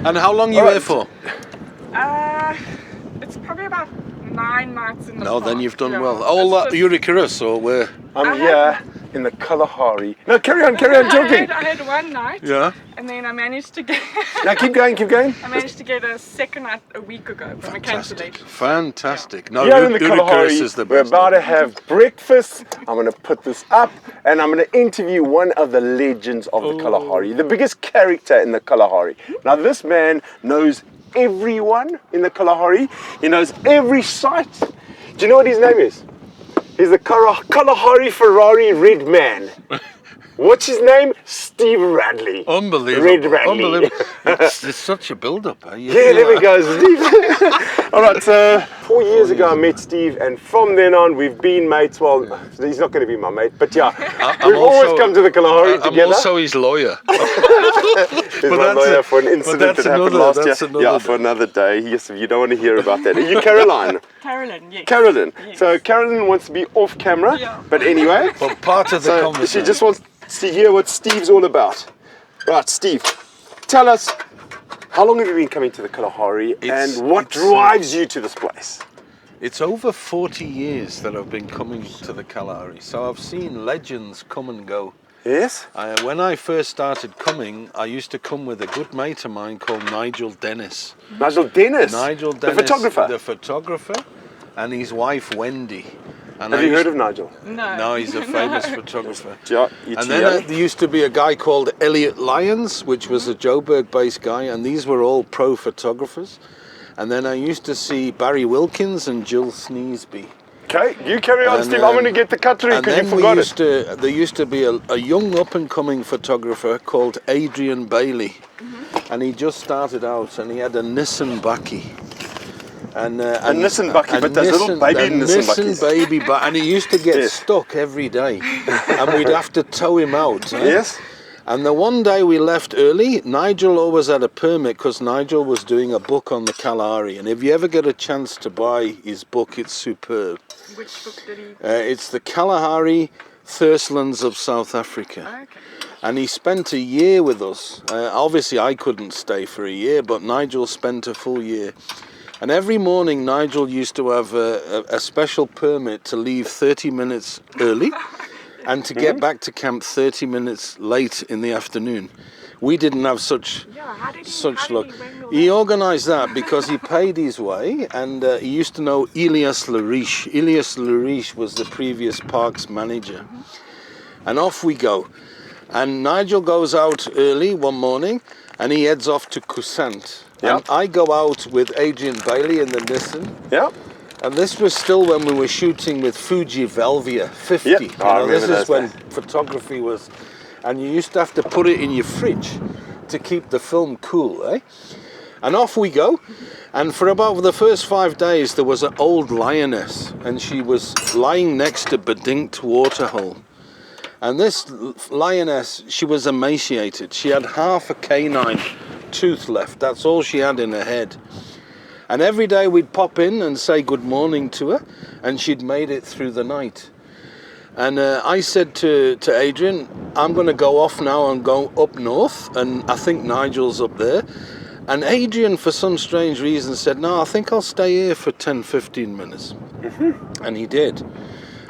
And how long are you here for? It's probably about 9 nights in the No, park. then you've done Yeah. well. All that Eurekaris, or where? I'm here in the Kalahari. No, carry on, joking. I had one night. Yeah. And then I managed to get... Now keep going. I managed to get a second night a week ago from a cancellation. Fantastic. No, Here in the Eurekaris Kalahari, is the we're best. about to have breakfast. I'm going to put this up and I'm going to interview one of the legends of the Kalahari, the biggest character in the Kalahari. Now this man knows everyone in the Kalahari. He knows every site. Do you know what his name is? He's the Kalahari Ferrari Red Man. What's his name? Steve Radley. Unbelievable. Red Radley. Unbelievable. It's such a build-up. Eh? Yeah, there we go, Steve. All right, so 4 years ago I met Steve, and from then on we've been mates. Well, he's not going to be my mate, but yeah, we've always come to the Kalahari together. I'm also his lawyer. He's my lawyer for an incident that happened last year. Yeah, for another day. Yes, you don't want to hear about that. Are you Caroline? Carolyn, yes. Carolyn. Yes. So Carolyn wants to be off camera, but anyway. But part of the So conversation. she just wants to hear what Steve's all about. Right, Steve, tell us, how long have you been coming to the Kalahari and what drives you to this place? It's over 40 years that I've been coming to the Kalahari, so I've seen legends come and go. Yes? When I first started coming, I used to come with a good mate of mine called Nigel Dennis. Nigel Dennis? Nigel The Dennis, photographer? the photographer, and his wife Wendy. And Have you heard of Nigel? No. No, he's a famous photographer. Yeah, And then there used to be a guy called Elliot Lyons, which was a Joburg-based guy, and these were all pro photographers. And then I used to see Barry Wilkins and Jill Sneesby. Okay, you carry on, Steve. I'm going to get the cutlery And because you then forgot it. there used to be a young up-and-coming photographer called Adrian Bailey. And he just started out, and he had a Nissan Bakkie. And A Nissan Bakkie, but those little baby Nissan Bakkies. baby, and he used to get stuck every day, and we'd have to tow him out. Eh? Yes. And the one day we left early, Nigel always had a permit because Nigel was doing a book on the Kalahari, and if you ever get a chance to buy his book, it's superb. Which book did he... It's the Kalahari Thirstlands of South Africa. Okay. And he spent a year with us. Obviously I couldn't stay for a year, but Nigel spent a full year. And every morning Nigel used to have a special permit to leave 30 minutes early and to get back to camp 30 minutes late in the afternoon. We didn't have such luck. He organised that because he paid his way, and he used to know Elias Lariche. Elias Lariche was the previous parks manager. And off we go. And Nigel goes out early one morning and he heads off to Kusant. And I go out with Adrian Bailey in the Nissan. Yeah. And this was still when we were shooting with Fuji Velvia 50. Yep. You know, this is when days. photography was, and you used to have to put it in your fridge to keep the film cool, eh? And off we go. And for about the first 5 days, there was an old lioness, and she was lying next to Bedinkt waterhole. And this lioness, she was emaciated. She had half a canine tooth left. That's all she had in her head. And every day we'd pop in and say good morning to her, and she'd made it through the night. And I said to Adrian, I'm going to go off now and go up north, and I think Nigel's up there. And Adrian, for some strange reason, said, no, I think I'll stay here for 10, 15 minutes. And he did.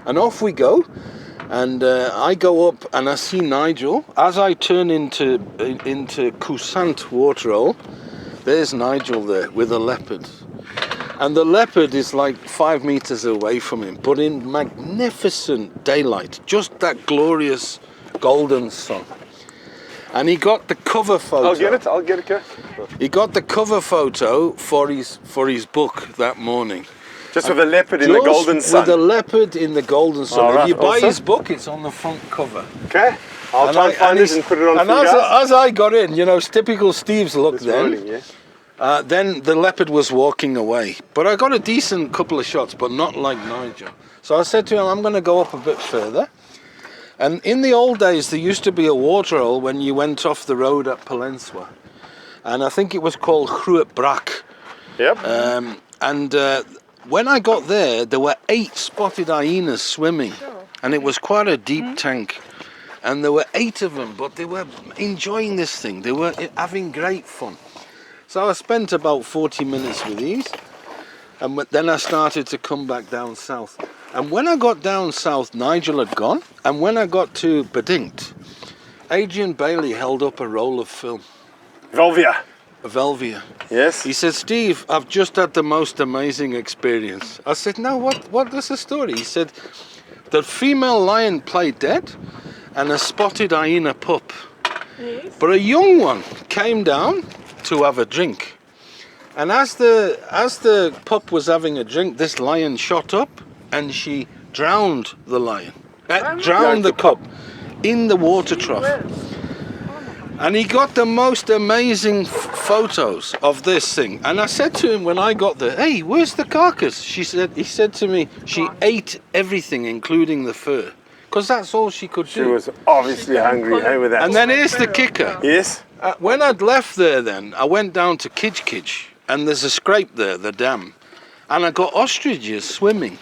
And off we go. And I go up and I see Nigel. As I turn into Kusant waterhole, there's Nigel there with a leopard. And the leopard is like 5 meters away from him, but in magnificent daylight, just that glorious golden sun. And he got the cover photo. I'll get it. He got the cover photo for his book that morning. Just with a leopard in the golden sun. With a leopard in the golden sun. All right, if you buy awesome. his book, it's on the front cover. Okay. I'll try and find it and put it on and for you guys. as I got in, you know, it's typical Steve's look It's then. rolling, yes. Then the leopard was walking away. But I got a decent couple of shots, but not like Nigel. So I said to him, I'm going to go up a bit further. And in the old days, there used to be a waterhole when you went off the road at Palenswa. And I think it was called Groot Brak. Yep. When I got there, there were 8 spotted hyenas swimming. And it was quite a deep tank. And there were 8 of them, but they were enjoying this thing. They were having great fun. So I spent about 40 minutes with these, and then I started to come back down south. And when I got down south, Nigel had gone, and when I got to Bedingt, Adrian Bailey held up a roll of film. Velvia. A Velvia. Yes. He said, Steve, I've just had the most amazing experience. I said, no, what is the story? He said, the female lion played dead and a spotted hyena pup. Yes. But a young one came down to have a drink. And as the pup was having a drink, this lion shot up and she drowned the lion. Drowned the cub in the water trough. And he got the most amazing photos of this thing. And I said to him when I got there, hey, where's the carcass? He said to me, she ate everything, including the fur. Because that's all she could do. She was obviously hungry, hey, with that. And then here's the kicker. Yes. When I'd left there then, I went down to Kgalagadi, and there's a scrape there, the dam. And I got ostriches swimming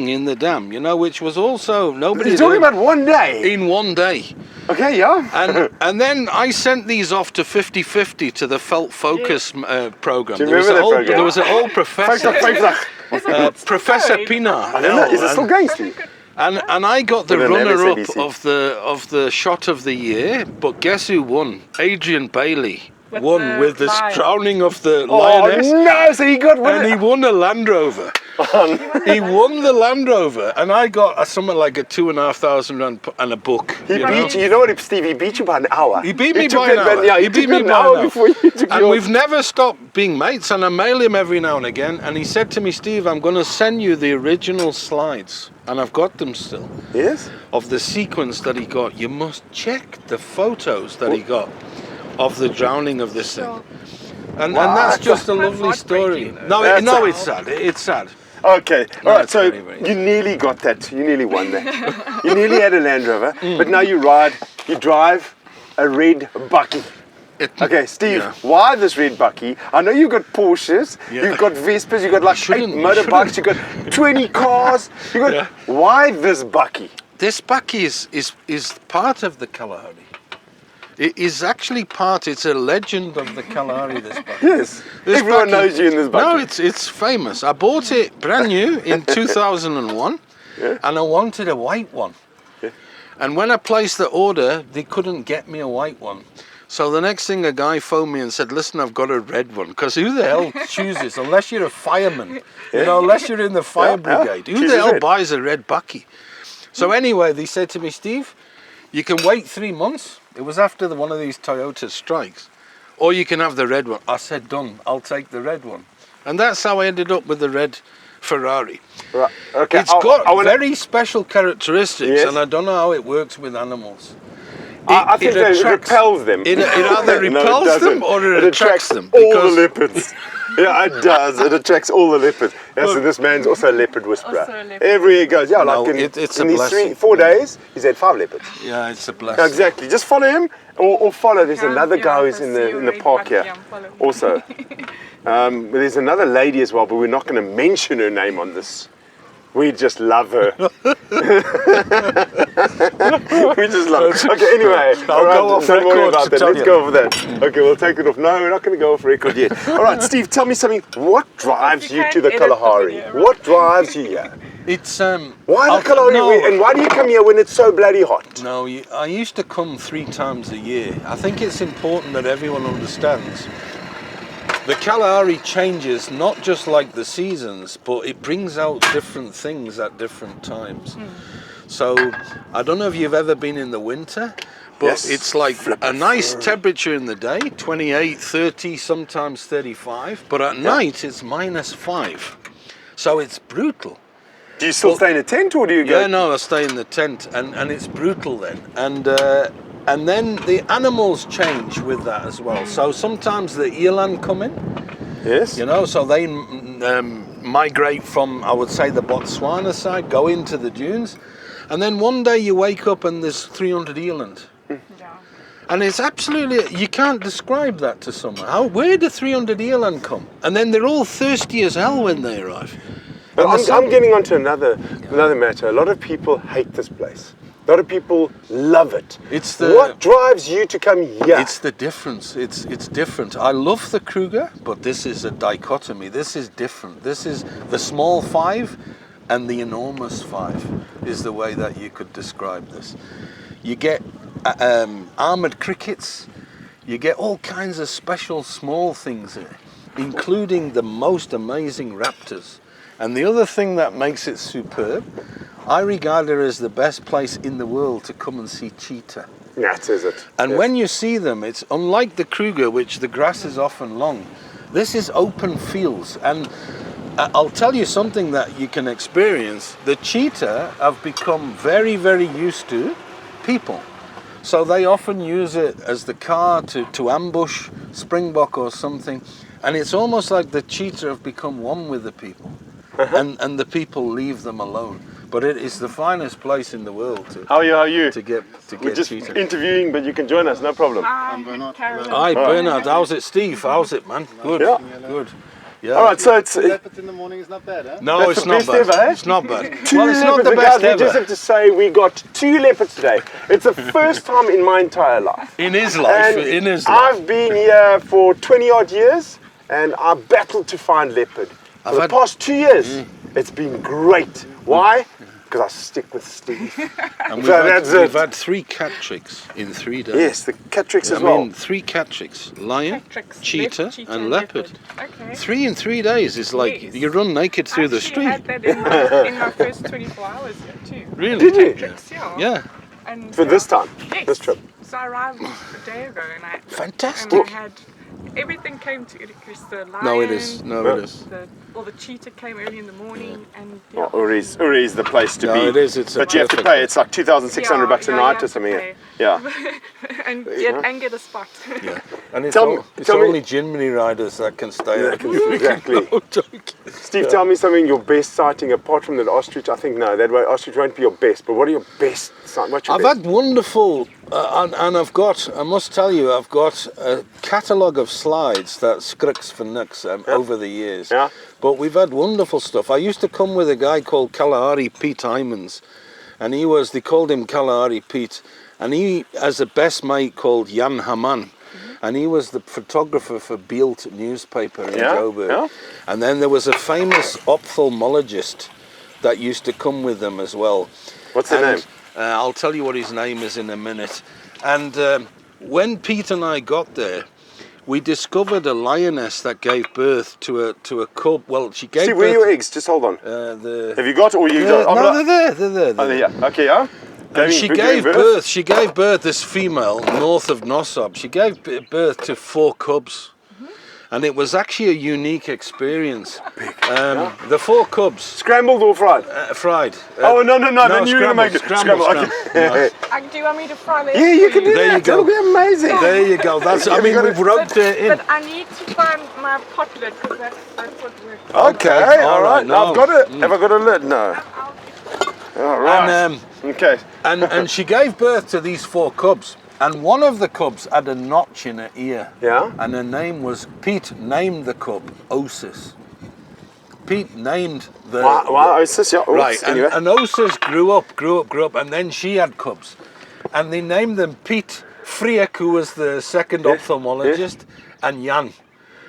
in the dam, you know, which was also, nobody... You're talking about one day? In one day. Okay, yeah. And then I sent these off to 50/50 to the Felt Focus program. Do you remember that program? There was an old professor, Professor Pinar. I don't know, is it still going, Steve? And I got the runner-up of the shot of the year, but guess who won? Adrian Bailey won with this drowning of the lioness. Oh no! So he got one. And he won a Land Rover. He won the Land Rover, and I got something like a £2,500 and a book. He beat you. You know what, Steve? He beat you by an hour. He beat me by an hour. Yeah, he beat me by an hour before you took And we've never stopped being mates, and I mail him every now and again. And he said to me, Steve, I'm going to send you the original slides, and I've got them still. Yes. Of the sequence that he got. You must check the photos that he got of the drowning of this thing. And that's just a lovely story. No, it's sad. It's sad. Okay, all right, so very you nearly got that. You nearly won that. You nearly had a Land Rover, but now you drive a red Bucky. Okay, Steve, why this red Bucky? I know you've got Porsches, you've got Vespas, you've got like 8 motorbikes, you've got 20 cars. Why this Bucky? This Bucky is part of the Kalahari. It is actually it's a legend of the Kalahari, this Bucky. Yes, everyone knows you in this Bucky. No, it's famous. I bought it brand new in 2001, and I wanted a white one. Yeah. And when I placed the order, they couldn't get me a white one. So the next thing, a guy phoned me and said, listen, I've got a red one. Because who the hell chooses, unless you're a fireman, you know, unless you're in the fire brigade, who the hell buys a red Bucky? So anyway, they said to me, Steve, you can wait 3 months. It was after one of these Toyota strikes. Or you can have the red one. I said, done, I'll take the red one. And that's how I ended up with the red Ferrari. Right. Okay. It's got very special characteristics, and I don't know how it works with animals. I think it repels them. It either repels them or it attracts them. All the leopards. Yeah, it does. It attracts all the leopards. Yeah, so this man's also a leopard whisperer. Everywhere he goes, it's in a these 4 days, he's had 5 leopards. Yeah, it's a blessing. Exactly. Just follow him or follow. There's another guy who's in the park here also. There's another lady as well, but we're not going to mention her name on this. We just love her. We just love her. Okay, anyway. I'll go off record to tell you. Let's go over that. Okay, we'll take it off. No, we're not going to go off record yet. All right, Steve, tell me something. What drives you to the Kalahari? What drives you here? It's why the Kalahari, and why do you come here when it's so bloody hot? No, I used to come 3 times a year. I think it's important that everyone understands. The Kalahari changes not just like the seasons, but it brings out different things at different times. So I don't know if you've ever been in the winter, but it's like a nice temperature in the day, 28, 30, sometimes 35, but at night it's -5. So it's brutal. Do you still stay in a tent, or do you go? Yeah, no, I stay in the tent, and it's brutal then. And then the animals change with that as well. So sometimes the eland come in. Yes. You know, so they migrate from, I would say, the Botswana side, go into the dunes. And then one day you wake up and there's 300 eland. And it's absolutely, you can't describe that to someone. Where do 300 eland come? And then they're all thirsty as hell when they arrive. I'm getting on to another matter. A lot of people hate this place. A lot of people love it. It's the What drives you to come here? It's the difference. It's different. I love the Kruger, but this is a dichotomy. This is different. This is the small 5 and the enormous 5 is the way that you could describe this. You get armored crickets. You get all kinds of special small things here, including the most amazing raptors. And the other thing that makes it superb, I regard it as the best place in the world to come and see cheetah. That is it. And Yes. when you see them, it's unlike the Kruger, which the grass is often long. This is open fields. And I'll tell you something that you can experience. The cheetah have become very, very used to people. So they often use it as the car to ambush springbok or something. And it's almost like the cheetah have become one with the people. And the people leave them alone. But it is the finest place in the world How are you? to get We're just cheetah. interviewing, but you can join us, no problem. I'm Carolyn. Hi Bernard, how's it, Steve? How's it, man? Good, Yeah. good. Yeah. All right, so it's Leopard in the morning is not bad, huh? No, That's it's the not best bad. ever, eh? It's not bad. two Well, it's not leopards. the Guys, best we just ever. have to say we got 2 leopards today. It's the first time in my entire life. In his life, And in his life. I've been here for 20 odd years and I battled to find leopard. For I've the had- past 2 years, it's been great. Why? Because I stick with Steve. And So that's it. we've had 3 cat tricks in 3 days. Yes, the cat tricks I as well. mean, 3 cat tricks: lion, Tricks, cheetah, left cheetah and leopard. Okay. 3 in 3 days. It's like Yes. you run naked through the I street. had that in my first 24 hours here too. Really? Did you? Tricks, yeah. Yeah. And, For this time, yes. this trip. So I arrived a day ago and I Fantastic. had everything came to because the lion. No, it is. No, it is. The cheetah came early in the morning and Oh, Uri is the place to No, be. it is. It's a But you have to perfect- pay. It's like 2,600 bucks a you night have or to something. pay. Yeah. and get a spot. Yeah. And it's, Tell me- it's tell me- only Jimny riders that can stay there. Exactly. No joking. Steve, tell me something. Your best sighting apart from that ostrich. I think no, that ostrich won't be your best. But what are your best sighting? What's your I've best? had wonderful, and I've got, I must tell you, I've got a catalogue of slides that skriks for nux over the years. Yeah. But we've had wonderful stuff. I used to come with a guy called Kalahari Pete Hymans, and they called him Kalahari Pete, and he has a best mate called Jan Haman. And he was the photographer for Beeld newspaper in Joburg. yeah. And then there was a famous ophthalmologist that used to come with them as well. What's the name? I'll tell you what his name is in a minute. And when Pete and I got there, we discovered a lioness that gave birth to a cub. Well, she gave Steve, birth. where are your eggs? Just hold on. Have you got or you got? Oh, No, they're there. Oh, yeah. Okay, yeah. And she gave birth. She gave birth. This female north of Nossob. She gave birth to 4 cubs, and it was actually a unique experience. The 4 cubs Scrambled or fried? fried. Oh no! Then you're gonna make it Scrambled. Okay. Do you want me to fry that? Yeah, you for can do There that. you go. It'll be amazing. There you go. That's. I Have you mean, got we've roped it in. But I need to find my pot lid because that's what works. Okay, all right. no. I've got it. Have I got a lid? No. All right. And Okay. and she gave birth to these 4 cubs, and one of the cubs had a notch in her ear. Yeah. And her name was Pete. Named the cub Osis. Pete named the. Wow. It's just, yeah. Oops, Right, Anyway. and Osis grew up, and then she had cubs, and they named them Pete, Friek, who was the second ophthalmologist, and Jan,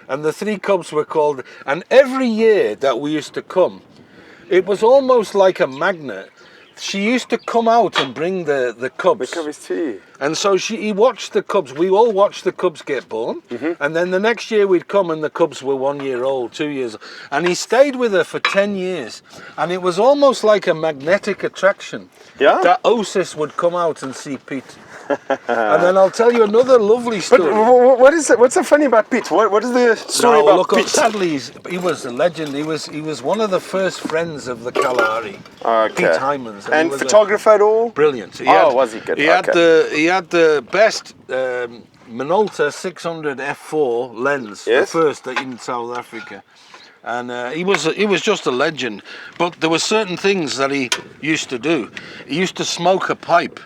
and the 3 cubs were called. And every year that we used to come, it was almost like a magnet. She used to come out and bring the cubs. The cup is tea. And so he watched the cubs. We all watched the cubs get born. And then the next year we'd come and the cubs were 1 year old, 2 years old. And he stayed with her for 10 years. And it was almost like a magnetic attraction. Yeah? That Osis would come out and see Pete. And then I'll tell you another lovely But story. what is it? What's so funny about Pete? What is the story No, about look, Pete? sadly, he was a legend. He was one of the first friends of the Kalahari. Okay. Pete Hymans. And he was a- photographer at all? Brilliant. Was he good? He had the best Minolta 600 f4 lens, Yes. the first in South Africa, and he was just a legend. But there were certain things that he used to do. He used to smoke a pipe,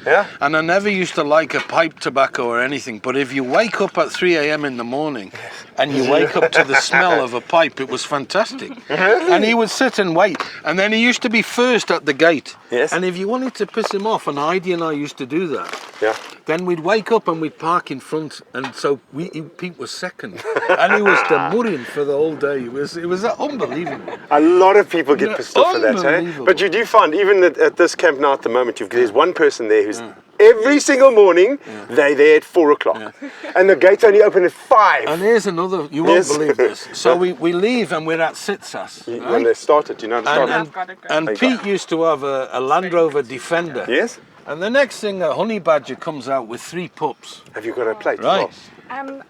Yeah. And I never used to like a pipe tobacco or anything, but if you wake up at 3 a.m. in the morning and you wake up to the smell of a pipe, it was fantastic. And he would sit and wait. And then he used to be first at the gate. Yes. And if you wanted to piss him off, and Heidi and I used to do that, Yeah. then we'd wake up and we'd park in front, and so Pete was second. And he was demurring for the whole day. It was unbelievable. A lot of people get pissed off for that, eh? Unbelievable. But you do find, even at this camp now at the moment, there's one person there who's every single morning, they're there at 4 o'clock. And the gates only open at 5. And here's another, you won't believe this. So we leave and we're at Sitsas. When Right? they started, you know how to start I've got it, go. And Pete used to have a Land Rover Defender. Yes? And the next thing, a honey badger comes out with 3 pups. Have you got a plate? Right. as well?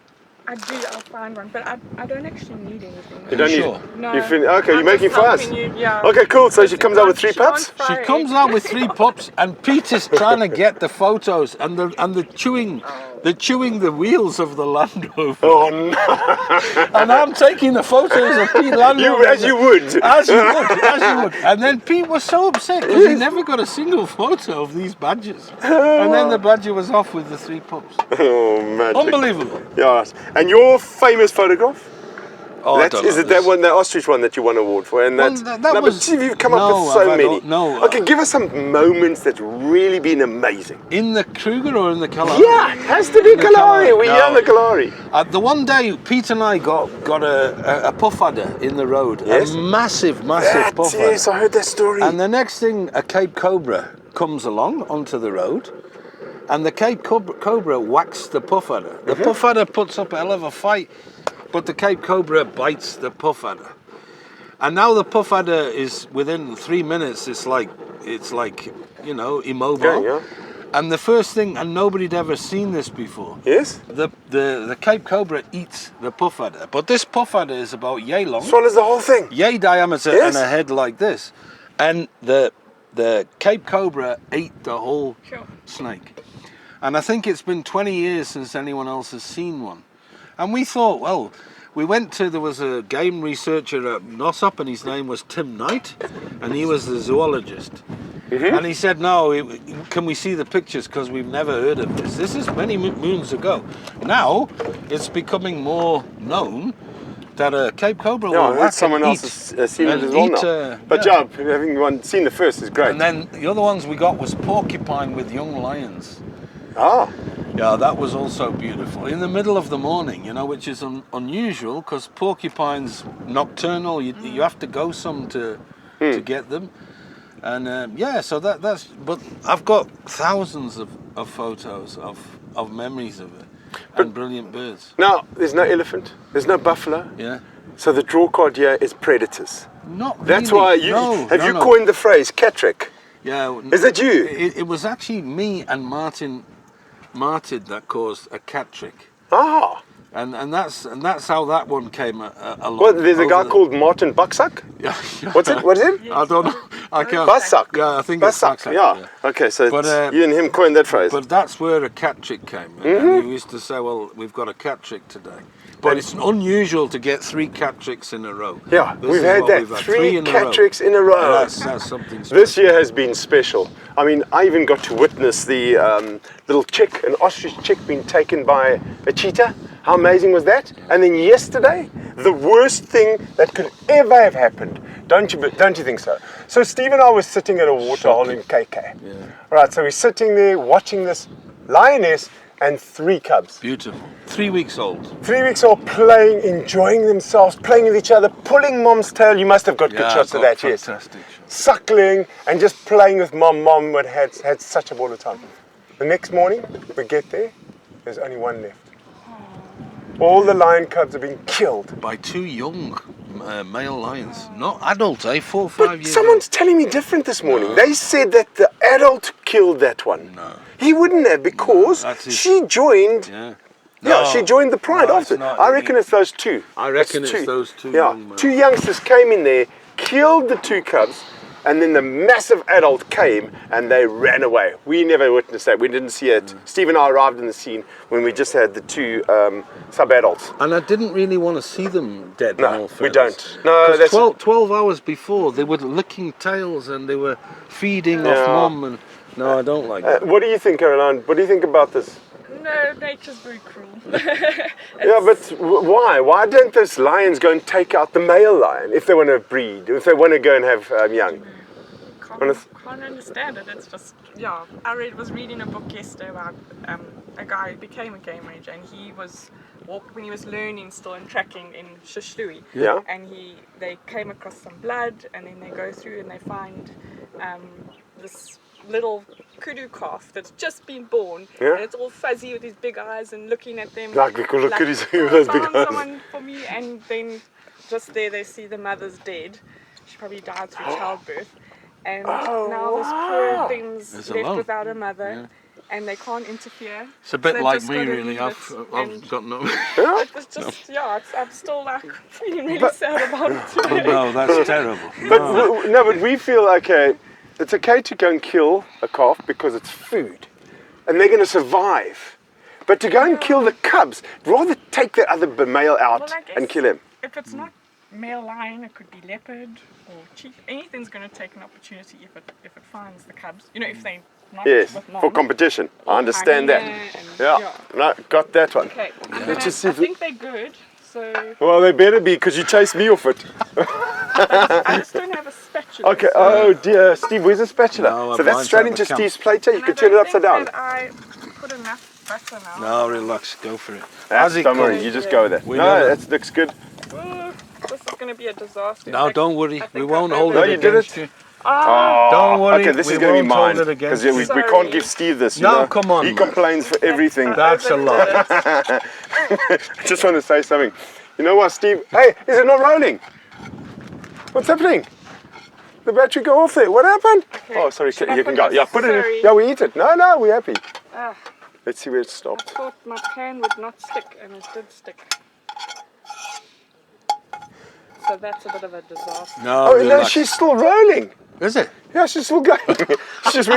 I do, I'll find one, but I don't actually need anything. You don't Sure. need. No. Okay, you're I'm making just for us. helping you, yeah. Okay, cool. So she comes out with 3 She won't pups. fry She comes eggs. out with 3 pups, and Pete is trying to get the photos, and they're chewing the wheels of the Land Rover. Oh no! And I'm taking the photos of Pete Land Rover. As you would. As you would. And then Pete was so upset because he never got a single photo of these badgers. And then the badger was off with the 3 pups. Oh man! Unbelievable. Yeah. And your famous photograph? Oh, I don't Is know it that this. one, the ostrich one that you won an award for? And Well, that's, that no, was- but see, you've come up no, with so I've had many. all- no, Okay, give us some moments that's really been amazing. In the Kruger or in the Kalahari? Yeah, it has to be In the Kalahari. Kalahari. We're No. here in the Kalahari. The one day, Pete and I got a puff adder in the road. Yes. A massive puff adder. Yes, I heard that story. And the next thing, a Cape Cobra comes along onto the road, and the Cape Cobra whacks the puff adder. The puff adder puts up a hell of a fight, but the Cape Cobra bites the puff adder. And now the puff adder is within 3 minutes. It's like immobile. Yeah. And the first thing, and nobody'd ever seen this before. Yes? The Cape Cobra eats the puff adder, but this puff adder is about yay long, Swallows the whole thing. yay diameter, Yes. and a head like this. And the Cape Cobra ate the whole Sure. snake. And I think it's been 20 years since anyone else has seen one. And we thought, well, there was a game researcher at Nossop, and his name was Tim Knight, and he was the zoologist. And he said, no, can we see the pictures, because we've never heard of this. This is many moons ago. Now, it's becoming more known that a Cape Cobra Yeah, I will heard whack someone and else eat, has seen it and as well eat, now. But yeah, having seen the first is great. And then the other ones we got was porcupine with young lions. Ah, Yeah, that was also beautiful. In the middle of the morning, which is unusual, because porcupine's nocturnal. You have to go some to get them. And so that's. But I've got thousands of photos of memories of it, and brilliant birds. now there's no elephant, there's no buffalo. Yeah. So the draw card here is predators. Not That's really. why you No, have no, you no. coined the phrase cat trick. Yeah. Is that you? It was actually me and Martin that caused a cat trick. Ah. And that's how that one came along. Well, there's a guy Over the- called Martin Bucksuck. Yeah. What is it? I don't know. I can't. Bucksuck. Yeah, I think it's Bucksuck. Bucksuck, Yeah. yeah. Okay, so But, you and him coined that phrase. But that's where a cat trick came. And we used to say, well, we've got a cat trick today. But it's unusual to get 3 cat tricks in a row. Yeah, This we've is had what that. we've had, 3 in a cat row. tricks in a row. And that's something special. This year has been special. I mean, I even got to witness the little chick, an ostrich chick, being taken by a cheetah. How amazing was that? And then yesterday, the worst thing that could ever have happened. Don't you think so? So Steve and I were sitting at a waterhole in KK. Yeah. Right, so we're sitting there watching this lioness and 3 cubs. Beautiful. 3 weeks old. 3 weeks old, playing, enjoying themselves, playing with each other, pulling mom's tail. You must have got good shots of that, yes. Fantastic shots. Suckling and just playing with mom. Mom had such a ball of time. The next morning, we get there, there's only 1 left. All the lion cubs have been killed. By 2 young male lions. Not adult, 4 or 5 years Someone's telling me different this morning. They said that the adult killed that one. No. He wouldn't have, because that's his- she joined. Yeah. Yeah, she joined the pride No, after. it's not. I reckon it's those 2. I reckon It's it's those 2 Yeah, young men. 2 youngsters came in there, killed the 2 cubs, and then the massive adult came and they ran away. We never witnessed that. We didn't see it. Steve and I arrived in the scene when we just had the 2 sub-adults. And I didn't really want to see them dead. in No, all we fairness. don't. No, 'Cause that's 12 hours before, they were licking tails and they were feeding Yeah. off mum, No, I don't like that. What do you think, Caroline? What do you think about this? No, nature's very cruel. Yeah, but why? Why don't those lions go and take out the male lion if they want to breed, if they want to go and have young? Can't understand it. It's just, yeah. I was reading a book yesterday about a guy who became a game ranger, and he was when he was learning still and tracking in Shishlui. Yeah. And they came across some blood, and then they go through and they find this little kudu calf that's just been born, Yeah. and it's all fuzzy with his big eyes and looking at them. Like we call it kudus "Oh, with those big found eyes." someone for me, and then just there they see the mother's dead. She probably died through childbirth, and now this poor thing's It's left alone. without a mother, and they can't interfere. It's a bit They've like just me, gotta really. leave I've it, and got no. it was just I'm still like feeling really sad about it today. No, that's terrible. But but we feel okay. It's okay to go and kill a calf because it's food, and they're going to survive. But to go and kill the cubs, rather take the other male out Well, I guess and kill him. If it's not male lion, it could be leopard or chief. Anything's going to take an opportunity if it finds the cubs. You know, if they not Yes, with mom. for competition. I understand that. Hyena and- Yeah, no, got that one. Okay. Let's just see I if think they're good. So Well, they better be because you chased me off it. I just don't have a spatula. Okay. so- Oh dear, Steve, where's the spatula? No, So that's mine's straight at the into camp. Steve's plate. You And I could turn it don't upside think down. that I put enough butter now. No, relax. Go for it. That's, As it don't worry, comes. you just go with it. We No, never- that looks good. Ooh, this is going to be a disaster. No, don't worry. I think We I won't hold No, it you did against it. you. Ah, Don't worry. Okay, this we is going to be won't hold mine it against because we Sorry. can't give Steve this. You No, know? come on, He man. complains for everything. That's a lot. I just want to say something. You know what, Steve? Hey, is it not rolling? What's happening? The battery go off there. What happened? Okay. Oh, sorry. Should I You can put go. this? Yeah, put it in. Sorry. Yeah, we eat it. No, we're happy. Ah, Let's see where it I stopped. thought my pan would not stick, and it did stick. So that's a bit of a disaster. No, Oh, no, relax. she's still rolling. Is it? Yeah, she's still going. She's just